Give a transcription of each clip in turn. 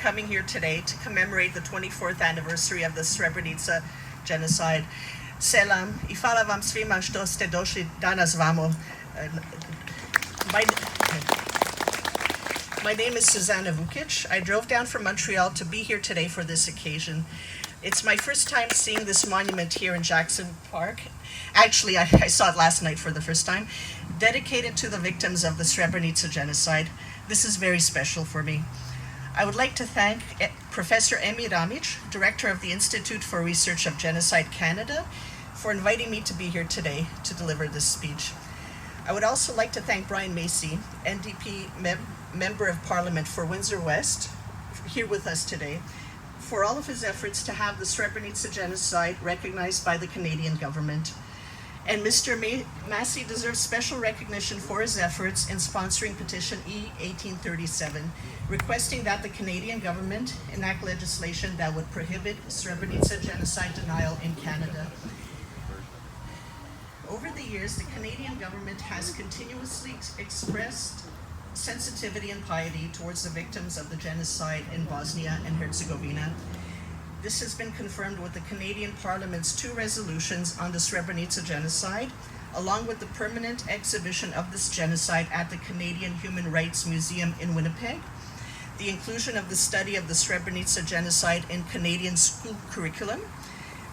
coming here today to commemorate the 24th anniversary of the Srebrenica genocide. Selam, i hvala vam svima što ste došli danas vamo. My name is Suzana Vukić. I drove down from Montreal to be here today for this occasion. It's my first time seeing this monument here in Jackson Park. Actually, I saw it last night for the first time. Dedicated to the victims of the Srebrenica genocide. This is very special for me. I would like to thank Professor Emi Ramić, Director of the Institute for Research of Genocide Canada, for inviting me to be here today to deliver this speech. I would also like to thank Brian Macy, NDP Member of Parliament for Windsor West, here with us today, for all of his efforts to have the Srebrenica genocide recognized by the Canadian government. And Mr. Massey deserves special recognition for his efforts in sponsoring petition E-1837, requesting that the Canadian government enact legislation that would prohibit Srebrenica genocide denial in Canada. Over the years, the Canadian government has continuously expressed sensitivity and piety towards the victims of the genocide in Bosnia and Herzegovina. This has been confirmed with the Canadian Parliament's 2 resolutions on the Srebrenica genocide, along with the permanent exhibition of this genocide at the Canadian Human Rights Museum in Winnipeg, the inclusion of the study of the Srebrenica genocide in Canadian school curriculum,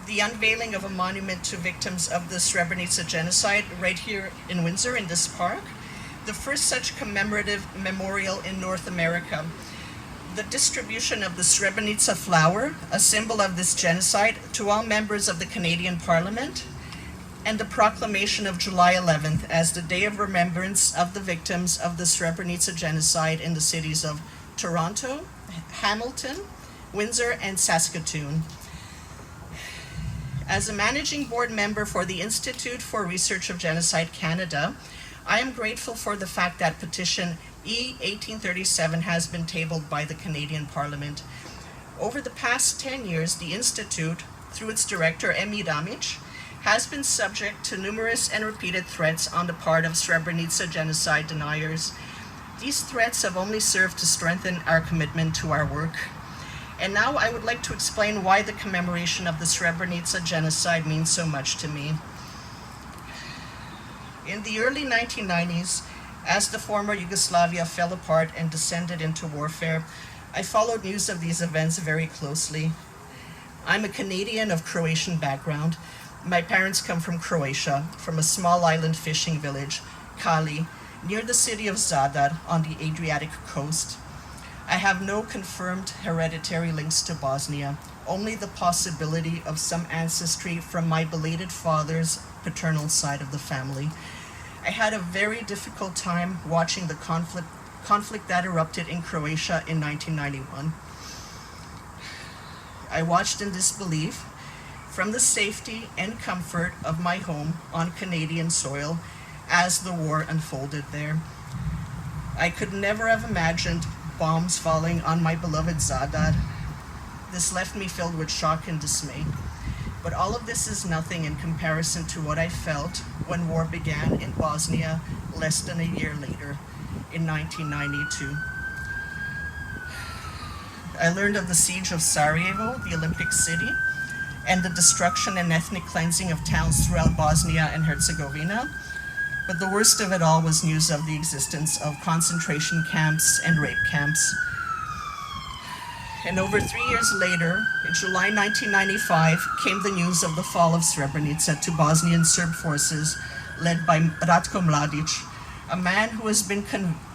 the unveiling of a monument to victims of the Srebrenica genocide right here in Windsor in this park, the first such commemorative memorial in North America, the distribution of the Srebrenica flower, a symbol of this genocide, to all members of the Canadian Parliament, and the proclamation of July 11th as the Day of Remembrance of the victims of the Srebrenica genocide in the cities of Toronto, Hamilton, Windsor, and Saskatoon. As a managing board member for the Institute for Research of Genocide Canada, I am grateful for the fact that petition E-1837 has been tabled by the Canadian Parliament. Over the past 10 years, the Institute, through its director Emi Ramić, has been subject to numerous and repeated threats on the part of Srebrenica genocide deniers. These threats have only served to strengthen our commitment to our work. And now I would like to explain why the commemoration of the Srebrenica genocide means so much to me. In the early 1990s, as the former Yugoslavia fell apart and descended into warfare, I followed news of these events very closely. I'm a Canadian of Croatian background. My parents come from Croatia, from a small island fishing village, Kali, near the city of Zadar on the Adriatic coast. I have no confirmed hereditary links to Bosnia, only the possibility of some ancestry from my belated father's paternal side of the family. I had a very difficult time watching the conflict that erupted in Croatia in 1991. I watched in disbelief from the safety and comfort of my home on Canadian soil as the war unfolded there. I could never have imagined bombs falling on my beloved Zadar. This left me filled with shock and dismay. But all of this is nothing in comparison to what I felt when war began in Bosnia less than a year later, in 1992. I learned of the siege of Sarajevo, the Olympic city, and the destruction and ethnic cleansing of towns throughout Bosnia and Herzegovina. But the worst of it all was news of the existence of concentration camps and rape camps. And over 3 years later, in July 1995, came the news of the fall of Srebrenica to Bosnian Serb forces led by Ratko Mladic, a man who has been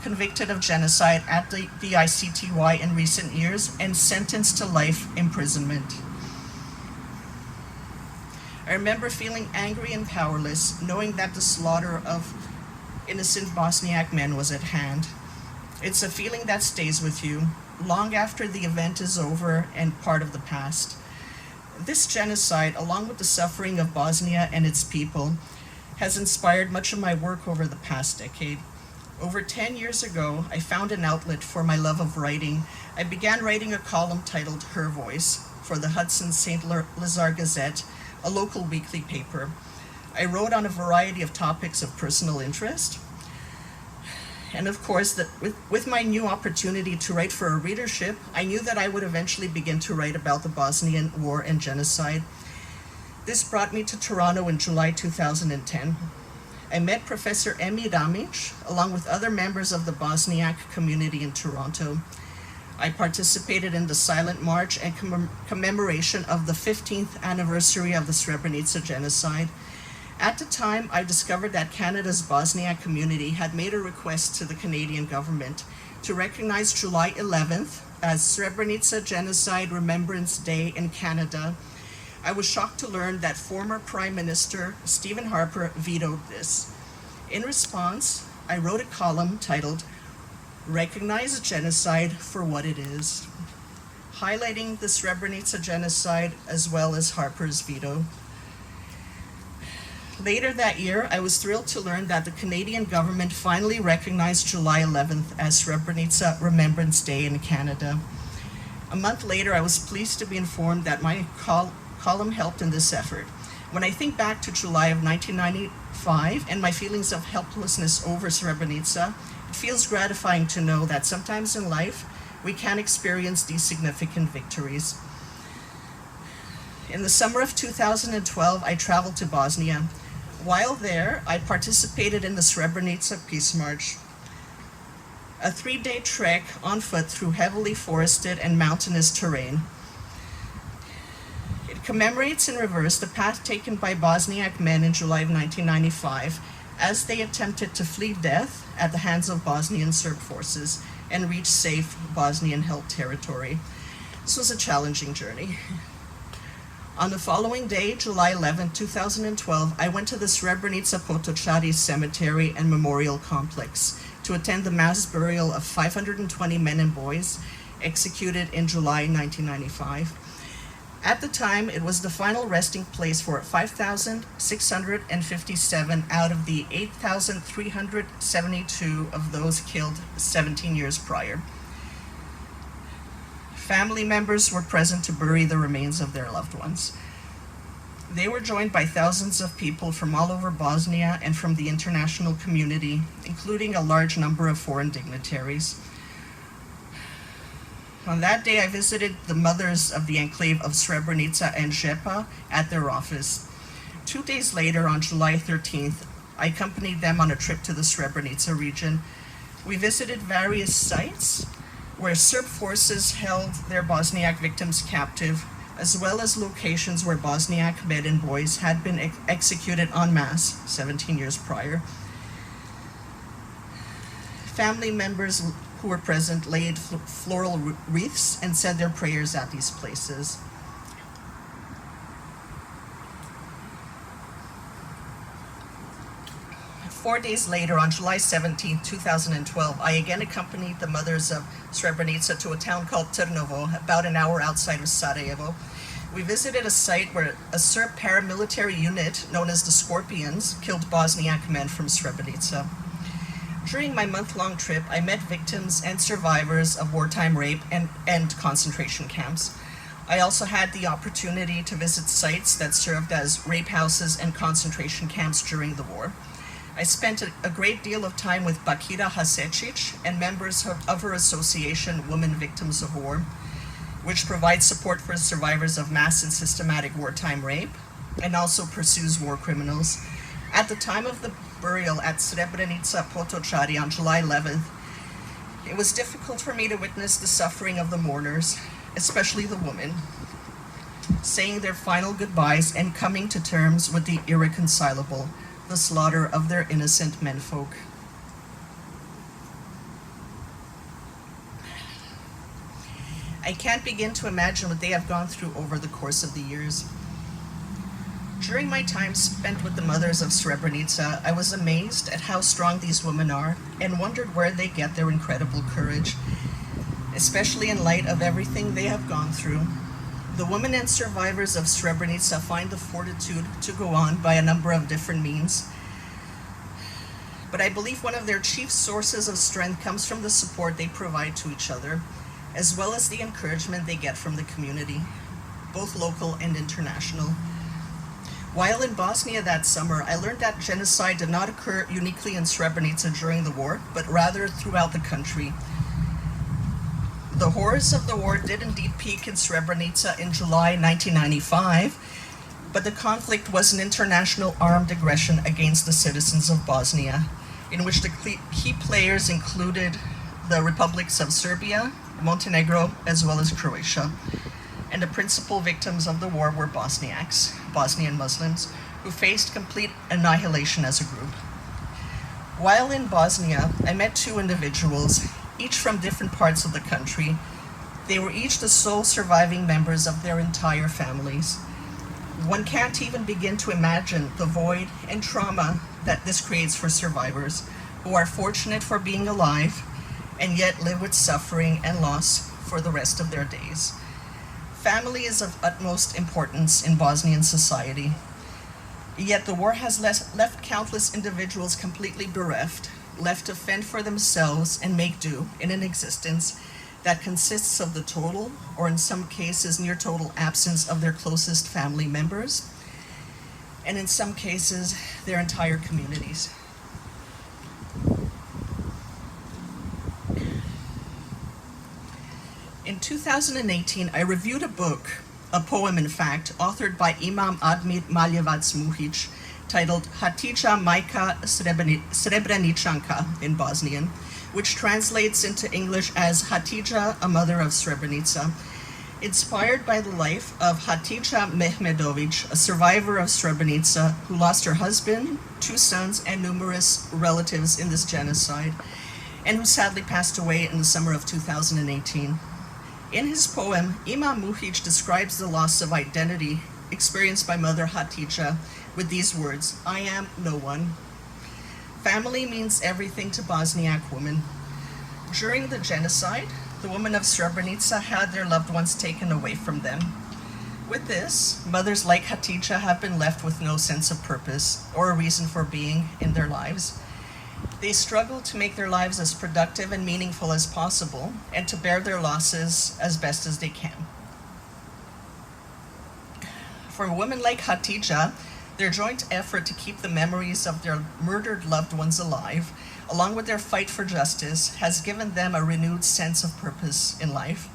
convicted of genocide at the ICTY in recent years and sentenced to life imprisonment. I remember feeling angry and powerless, knowing that the slaughter of innocent Bosniak men was at hand. It's a feeling that stays with you long after the event is over and part of the past. This genocide, along with the suffering of Bosnia and its people, has inspired much of my work over the past decade. Over 10 years ago, I found an outlet for my love of writing. I began writing a column titled Her Voice for the Hudson St. Lazare Gazette, a local weekly paper. I wrote on a variety of topics of personal interest. And of course, that with my new opportunity to write for a readership, I knew that I would eventually begin to write about the Bosnian War and genocide. This brought me to Toronto in July 2010. I met Professor Emi Ramić, along with other members of the Bosniak community in Toronto. I participated in the silent march and commemoration of the 15th anniversary of the Srebrenica genocide. At the time, I discovered that Canada's Bosniak community had made a request to the Canadian government to recognize July 11th as Srebrenica Genocide Remembrance Day in Canada. I was shocked to learn that former Prime Minister Stephen Harper vetoed this. In response, I wrote a column titled, "Recognize Genocide for What It Is," highlighting the Srebrenica genocide as well as Harper's veto. Later that year, I was thrilled to learn that the Canadian government finally recognized July 11th as Srebrenica Remembrance Day in Canada. A month later, I was pleased to be informed that my column helped in this effort. When I think back to July of 1995 and my feelings of helplessness over Srebrenica, it feels gratifying to know that sometimes in life, we can experience these significant victories. In the summer of 2012, I traveled to Bosnia. While there, I participated in the Srebrenica Peace March, a 3-day trek on foot through heavily forested and mountainous terrain. It commemorates in reverse the path taken by Bosniak men in July of 1995 as they attempted to flee death at the hands of Bosnian Serb forces and reach safe Bosnian-held territory. This was a challenging journey. On the following day, July 11, 2012, I went to the Srebrenica Potočari Cemetery and Memorial Complex to attend the mass burial of 520 men and boys executed in July 1995. At the time, it was the final resting place for 5,657 out of the 8,372 of those killed 17 years prior. Family members were present to bury the remains of their loved ones. They were joined by thousands of people from all over Bosnia and from the international community, including a large number of foreign dignitaries. On that day, I visited the mothers of the enclave of Srebrenica and Žepa at their office. 2 days later, on July 13th, I accompanied them on a trip to the Srebrenica region. We visited various sites where Serb forces held their Bosniak victims captive, as well as locations where Bosniak men and boys had been executed en masse 17 years prior. Family members who were present laid floral wreaths and said their prayers at these places. Four days later, on July 17, 2012, I again accompanied the mothers of Srebrenica to a town called Trnovo, about an hour outside of Sarajevo. We visited a site where a Serb paramilitary unit known as the Scorpions killed Bosniak men from Srebrenica. During my month-long trip, I met victims and survivors of wartime rape and concentration camps. I also had the opportunity to visit sites that served as rape houses and concentration camps during the war. I spent a great deal of time with Bakira Hasecic and members of her association, Women Victims of War, which provides support for survivors of mass and systematic wartime rape and also pursues war criminals. At the time of the burial at Srebrenica Potočari on July 11th, it was difficult for me to witness the suffering of the mourners, especially the women, saying their final goodbyes and coming to terms with the irreconcilable, the slaughter of their innocent menfolk. I can't begin to imagine what they have gone through over the course of the years. During my time spent with the mothers of Srebrenica, I was amazed at how strong these women are and wondered where they get their incredible courage, especially in light of everything they have gone through. The women and survivors of Srebrenica find the fortitude to go on by a number of different means. But I believe one of their chief sources of strength comes from the support they provide to each other, as well as the encouragement they get from the community, both local and international. While in Bosnia that summer, I learned that genocide did not occur uniquely in Srebrenica during the war, but rather throughout the country. The horrors of the war did indeed peak in Srebrenica in July 1995, but the conflict was an international armed aggression against the citizens of Bosnia, in which the key players included the republics of Serbia, Montenegro, as well as Croatia. And the principal victims of the war were Bosniaks, Bosnian Muslims, who faced complete annihilation as a group. While in Bosnia, I met two individuals, each from different parts of the country. They were each the sole surviving members of their entire families. One can't even begin to imagine the void and trauma that this creates for survivors who are fortunate for being alive and yet live with suffering and loss for the rest of their days. Family is of utmost importance in Bosnian society, yet the war has left countless individuals completely bereft, left to fend for themselves and make do in an existence that consists of the total, or in some cases near total absence of their closest family members, and in some cases, their entire communities. In 2018, I reviewed a poem in fact, authored by Imam Admir Maljevac Vukić, titled Hatidža Majka Srebreničanka in Bosnian, which translates into English as Hatidža, a mother of Srebrenica, inspired by the life of Hatidža Mehmedović, a survivor of Srebrenica who lost her husband, 2 sons, and numerous relatives in this genocide, and who sadly passed away in the summer of 2018. In his poem, Imam Vukić describes the loss of identity experienced by Mother Hatidža with these words, "I am no one." Family means everything to Bosniak women. During the genocide, the women of Srebrenica had their loved ones taken away from them. With this, mothers like Hatidža have been left with no sense of purpose or a reason for being in their lives. They struggle to make their lives as productive and meaningful as possible and to bear their losses as best as they can. For women like Hatidža, their joint effort to keep the memories of their murdered loved ones alive, along with their fight for justice, has given them a renewed sense of purpose in life.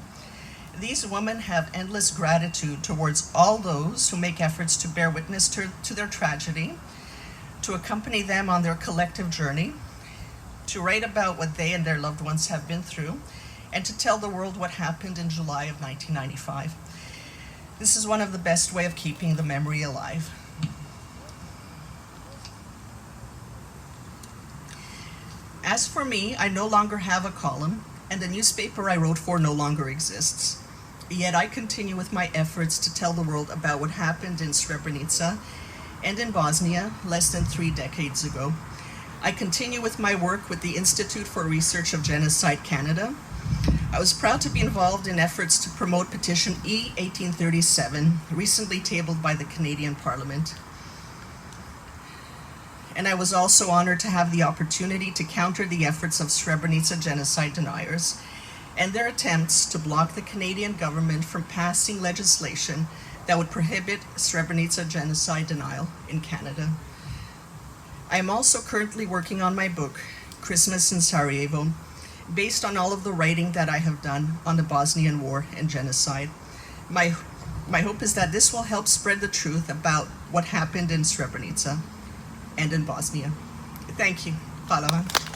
These women have endless gratitude towards all those who make efforts to bear witness to their tragedy, to accompany them on their collective journey, to write about what they and their loved ones have been through, and to tell the world what happened in July of 1995. This is one of the best ways of keeping the memory alive. As for me, I no longer have a column, and the newspaper I wrote for no longer exists. Yet I continue with my efforts to tell the world about what happened in Srebrenica and in Bosnia less than 3 decades ago. I continue with my work with the Institute for Research of Genocide Canada. I was proud to be involved in efforts to promote petition E-1837, recently tabled by the Canadian Parliament. And I was also honored to have the opportunity to counter the efforts of Srebrenica genocide deniers and their attempts to block the Canadian government from passing legislation that would prohibit Srebrenica genocide denial in Canada. I am also currently working on my book, Christmas in Sarajevo, based on all of the writing that I have done on the Bosnian War and genocide. My hope is that this will help spread the truth about what happened in Srebrenica and in Bosnia. Thank you. Hvala vam.